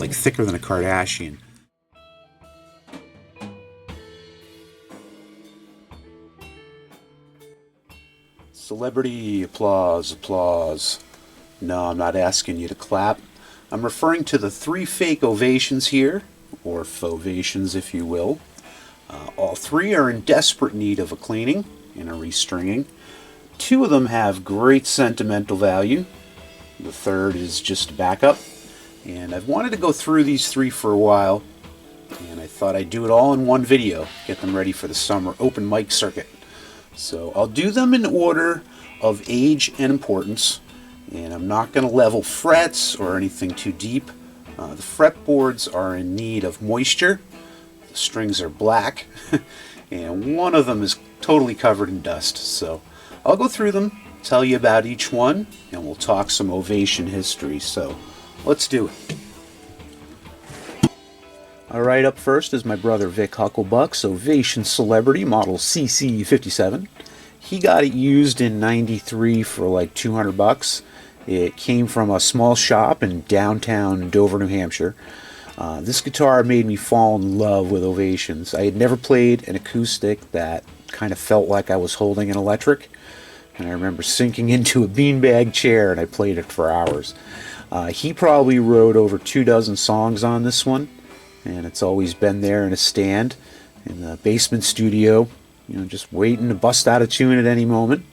like thicker than a Kardashian. Celebrity applause, applause. No, I'm not asking you to clap. I'm referring to the 3 fake ovations here, or Fauxvations if you will. All 3 are in desperate need of a cleaning and a restringing. 2 of them have great sentimental value. The 3rd is just a backup. And I've wanted to go through these 3 for a while, and I thought I'd do it all in one video, get them ready for the summer open mic circuit. So I'll do them in order of age and importance, and I'm not going to level frets or anything too deep. The fretboards are in need of moisture, the strings are black, and one of them is totally covered in dust. So I'll go through them, tell you about each one, and we'll talk some Ovation history. So let's do it. Alright, up first is my brother Vic Hucklebuck's Ovation Celebrity Model CC57. He got it used in '93 for like $200. It came from a small shop in downtown Dover, New Hampshire. This guitar made me fall in love with Ovations. I had never played an acoustic that kind of felt like I was holding an electric. And I remember sinking into a beanbag chair and I played it for hours. He probably wrote over 24 songs on this one. And it's always been there in a stand in the basement studio, just waiting to bust out a tune at any moment.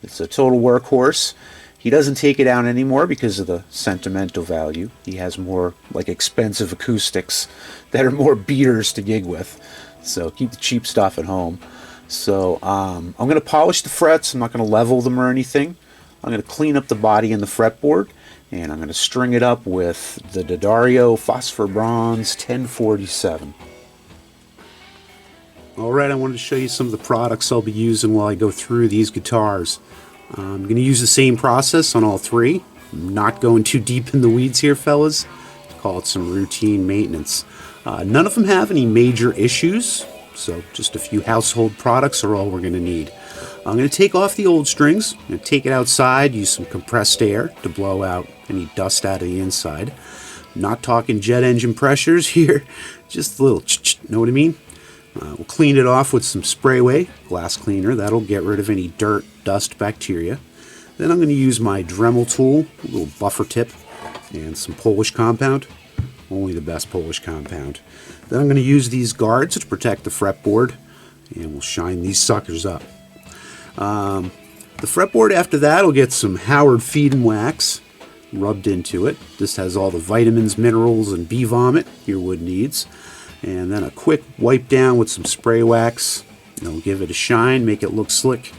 It's a total workhorse. He doesn't take it out anymore because of the sentimental value. He has more like expensive acoustics that are more beaters to gig with. So keep the cheap stuff at home. So I'm going to polish the frets. I'm not going to level them or anything. I'm going to clean up the body and the fretboard. And I'm going to string it up with the D'Addario Phosphor Bronze 1047. Alright, I wanted to show you some of the products I'll be using while I go through these guitars. I'm going to use the same process on all 3. I'm not going too deep in the weeds here, fellas. Call it some routine maintenance. None of them have any major issues, so just a few household products are all we're going to need. I'm going to take off the old strings. I'm going to take it outside, use some compressed air to blow out any dust out of the inside. Not talking jet engine pressures here, just a little know what I mean? We'll clean it off with some Sprayway glass cleaner. That'll get rid of any dirt, dust, bacteria. Then I'm going to use my Dremel tool, a little buffer tip, and some Polish compound. Only the best Polish compound. Then I'm going to use these guards to protect the fretboard, and we'll shine these suckers up. The fretboard after that will get some Howard feed and wax rubbed into it. This has all the vitamins, minerals, and bee vomit your wood needs. And then a quick wipe down with some spray wax. Give it a shine, make it look slick,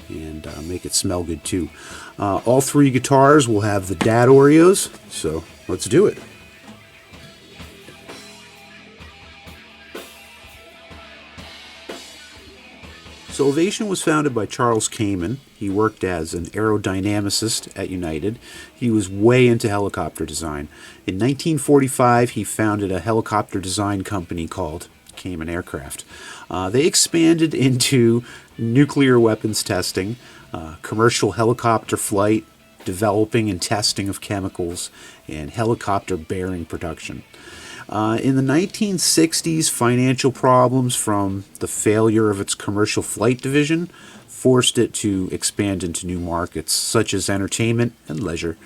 and make it smell good too. All 3 guitars will have the Dad Oreos, so let's do it. So Ovation was founded by Charles Kaman. He worked as an aerodynamicist at United. He was way into helicopter design. In 1945, he founded a helicopter design company called Kaman Aircraft. They expanded into nuclear weapons testing, commercial helicopter flight, developing and testing of chemicals, and helicopter bearing production. In the 1960s, financial problems from the failure of its commercial flight division forced it to expand into new markets, such as entertainment and leisure.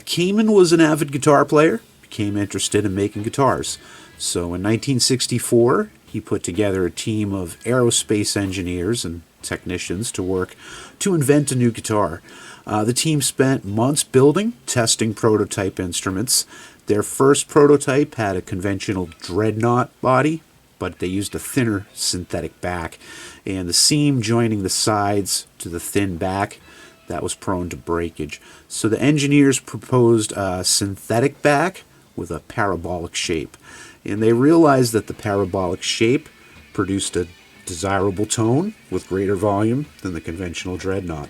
Kaman was an avid guitar player, became interested in making guitars. So in 1964, he put together a team of aerospace engineers and technicians to work to invent a new guitar. The team spent months building, testing prototype instruments. Their first prototype had a conventional dreadnought body, but they used a thinner synthetic back, and the seam joining the sides to the thin back, that was prone to breakage. So the engineers proposed a synthetic back with a parabolic shape, and they realized that the parabolic shape produced a desirable tone with greater volume than the conventional dreadnought.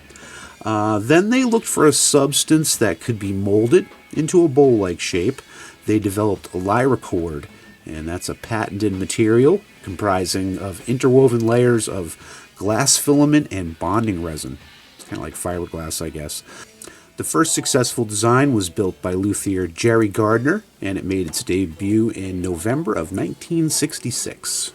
Then they looked for a substance that could be molded into a bowl-like shape. They developed lyracord, and that's a patented material comprising of interwoven layers of glass filament and bonding resin. It's kind of like fiberglass, I guess. The first successful design was built by luthier Jerry Gardner, and it made its debut in November of 1966.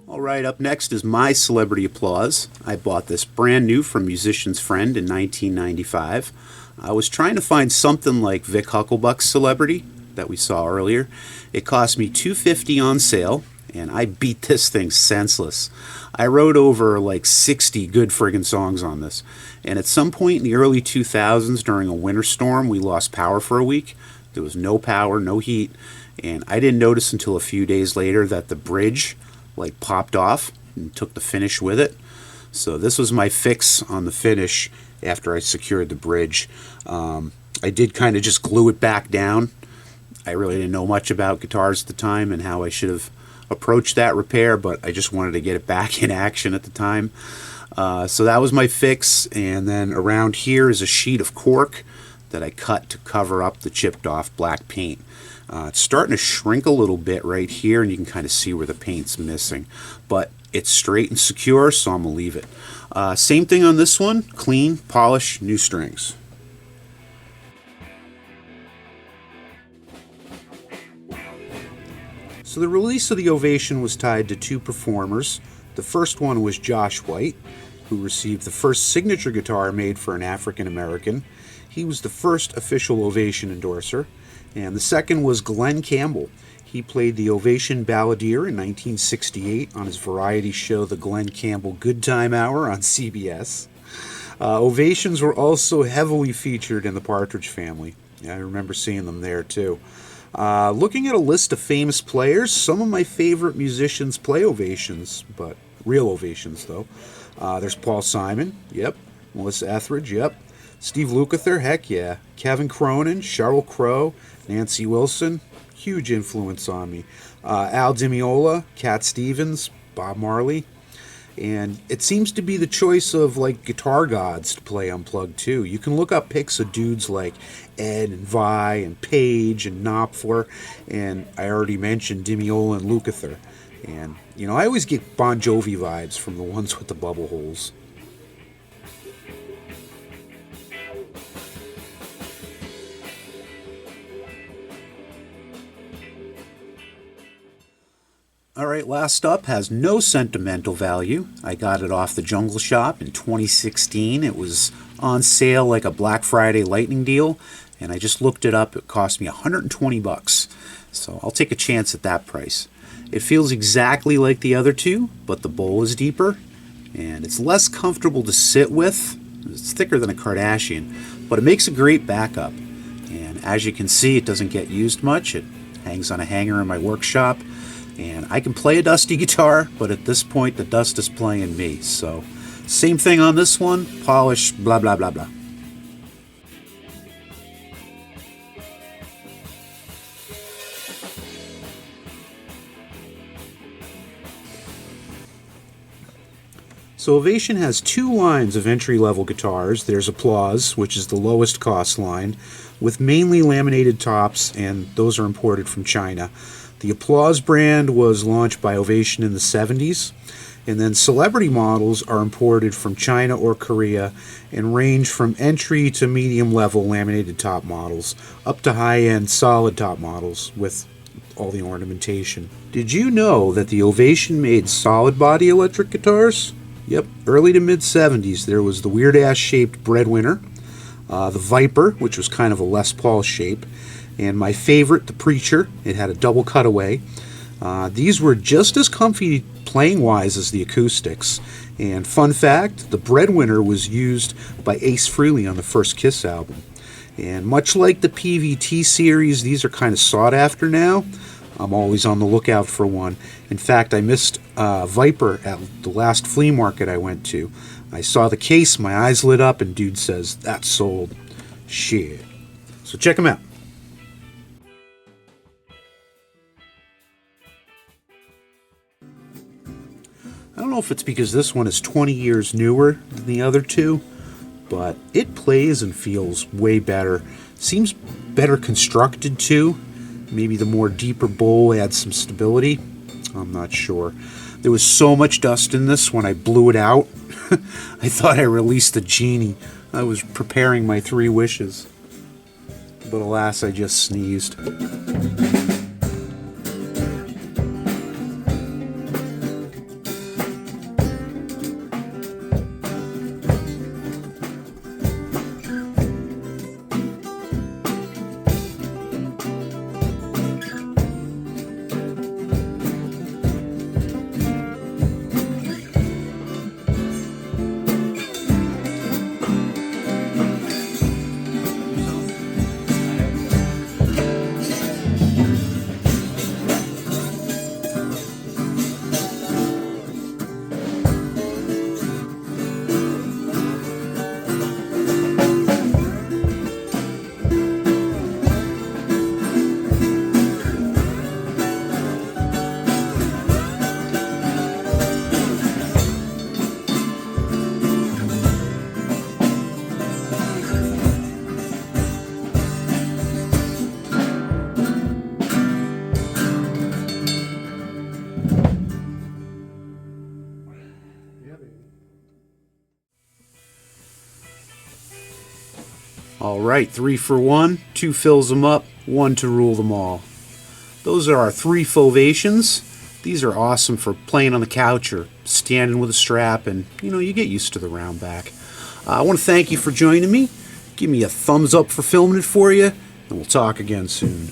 All right, up next is my celebrity applause. I bought this brand new from Musician's Friend in 1995. I was trying to find something like Vic Hucklebuck's Celebrity that we saw earlier. It cost me $2.50 on sale, and I beat this thing senseless. I wrote over like 60 good friggin' songs on this, and at some point in the early 2000s during a winter storm, we lost power for a week. There was no power, no heat, and I didn't notice until a few days later that the bridge like popped off and took the finish with it. So this was my fix on the finish after I secured the bridge. I did kind of just glue it back down. I really didn't know much about guitars at the time and how I should have approached that repair, but I just wanted to get it back in action at the time. So that was my fix, and then around here is a sheet of cork that I cut to cover up the chipped off black paint. It's starting to shrink a little bit right here, and you can kind of see where the paint's missing. But it's straight and secure, so I'm going to leave it. Same thing on this one, clean, polish, new strings. So the release of the Ovation was tied to two performers. The first one was Josh White, who received the first signature guitar made for an African American. He was the first official Ovation endorser. And the second was Glenn Campbell. He played the Ovation Balladeer in 1968 on his variety show, The Glenn Campbell Good Time Hour on CBS. Ovations were also heavily featured in the Partridge Family. I remember seeing them there too. Looking at a list of famous players, some of my favorite musicians play Ovations, but real Ovations though. There's Paul Simon, yep. Melissa Etheridge, yep. Steve Lukather, heck yeah. Kevin Cronin, Sheryl Crow, Nancy Wilson, huge influence on me. Al Di Meola, Cat Stevens, Bob Marley. And it seems to be the choice of like guitar gods to play Unplugged too. You can look up pics of dudes like Ed and Vi and Page and Knopfler, and I already mentioned Di Meola and Lukather. And, you know, I always get Bon Jovi vibes from the ones with the bubble holes. Alright, last up has no sentimental value. I got it off the Jungle Shop in 2016. It was on sale like a Black Friday lightning deal, and I just looked it up. It cost me $120. So I'll take a chance at that price. It feels exactly like the other two, but the bowl is deeper, and it's less comfortable to sit with. It's thicker than a Kardashian, but it makes a great backup. And as you can see, it doesn't get used much. It hangs on a hanger in my workshop. And I can play a dusty guitar, but at this point the dust is playing me. So, same thing on this one, polish, blah, blah, blah, blah. So Ovation has two lines of entry-level guitars. There's Applause, which is the lowest cost line, with mainly laminated tops, and those are imported from China. The Applause brand was launched by Ovation in the 70s, and then celebrity models are imported from China or Korea and range from entry to medium level laminated top models up to high-end solid top models with all the ornamentation. Did you know that the Ovation made solid body electric guitars? Yep, early to mid 70s there was the weird ass shaped Breadwinner, the Viper, which was kind of a Les Paul shape, and my favorite, the Preacher. It had a double cutaway. These were just as comfy playing-wise as the acoustics. And fun fact, the Breadwinner was used by Ace Frehley on the first Kiss album. And much like the PVT series, these are kind of sought after now. I'm always on the lookout for one. In fact, I missed Viper at the last flea market I went to. I saw the case, my eyes lit up, and dude says, "That's sold." Shit. So check them out. I don't know if it's because this one is 20 years newer than the other two, but it plays and feels way better. Seems better constructed too. Maybe the more deeper bowl adds some stability. I'm not sure. There was so much dust in this when I blew it out. I thought I released a genie. I was preparing my 3 wishes. But alas, I just sneezed. All right, 3 for 1, 2 fills them up, 1 to rule them all. Those are our 3 Fauxvations. These are awesome for playing on the couch or standing with a strap, and you get used to the round back. I want to thank you for joining me. Give me a thumbs up for filming it for you, and we'll talk again soon.